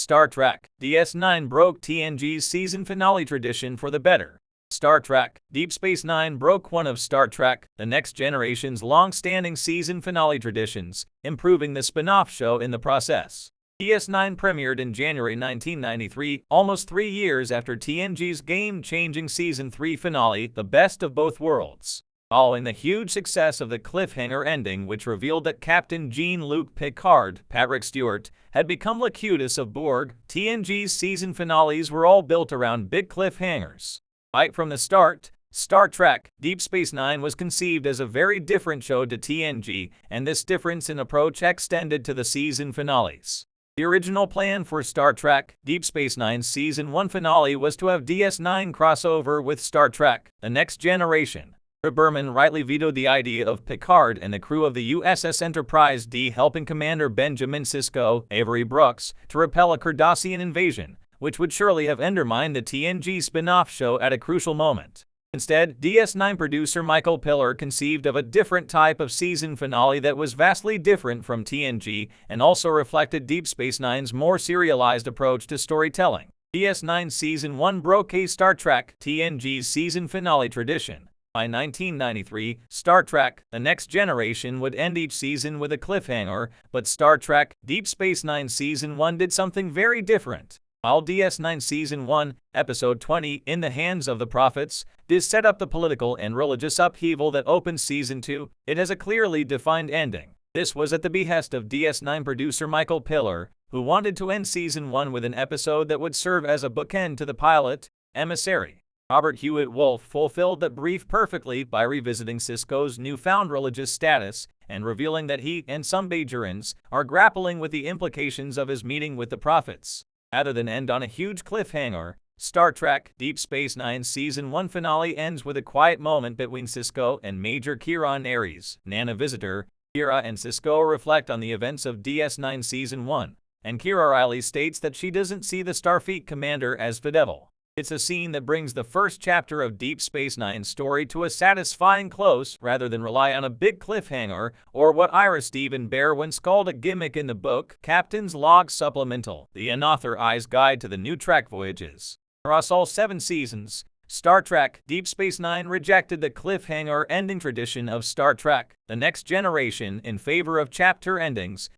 Star Trek DS9 broke TNG's season finale tradition for the better. Star Trek Deep Space Nine broke one of Star Trek The Next Generation's long-standing season finale traditions, improving the spin-off show in the process. DS9 premiered in January 1993, almost 3 years after TNG's game-changing Season 3 finale, The Best of Both Worlds. Following the huge success of the cliffhanger ending, which revealed that Captain Jean-Luc Picard, Patrick Stewart, had become Locutus of Borg, TNG's season finales were all built around big cliffhangers. Right from the start, Star Trek Deep Space Nine was conceived as a very different show to TNG, and this difference in approach extended to the season finales. The original plan for Star Trek Deep Space Nine's Season 1 finale was to have DS9 crossover with Star Trek The Next Generation. Berman rightly vetoed the idea of Picard and the crew of the USS Enterprise D helping Commander Benjamin Sisko, Avery Brooks, to repel a Cardassian invasion, which would surely have undermined the TNG spin-off show at a crucial moment. Instead, DS9 producer Michael Piller conceived of a different type of season finale that was vastly different from TNG and also reflected Deep Space Nine's more serialized approach to storytelling. DS9 Season 1 broke a Star Trek TNG's season finale tradition. By 1993, Star Trek The Next Generation would end each season with a cliffhanger, but Star Trek Deep Space Nine Season 1 did something very different. While DS9 Season 1, Episode 20, In the Hands of the Prophets, did set up the political and religious upheaval that opens Season 2, it has a clearly defined ending. This was at the behest of DS9 producer Michael Piller, who wanted to end Season 1 with an episode that would serve as a bookend to the pilot, Emissary. Robert Hewitt Wolf fulfilled that brief perfectly by revisiting Sisko's newfound religious status and revealing that he and some Bajorans are grappling with the implications of his meeting with the prophets. Rather than end on a huge cliffhanger, Star Trek Deep Space Nine's Season 1 finale ends with a quiet moment between Sisko and Major Kira Nerys, Nana Visitor. Kira and Sisko reflect on the events of DS9 Season 1, and Kira Riley states that she doesn't see the Starfleet commander as the devil. It's a scene that brings the first chapter of Deep Space Nine's story to a satisfying close rather than rely on a big cliffhanger or what Ira Steven Behr once called a gimmick in the book Captain's Log Supplemental, the Unauthorized Guide to the New Trek Voyages. Across all 7 seasons, Star Trek Deep Space Nine rejected the cliffhanger ending tradition of Star Trek The Next Generation in favor of chapter endings,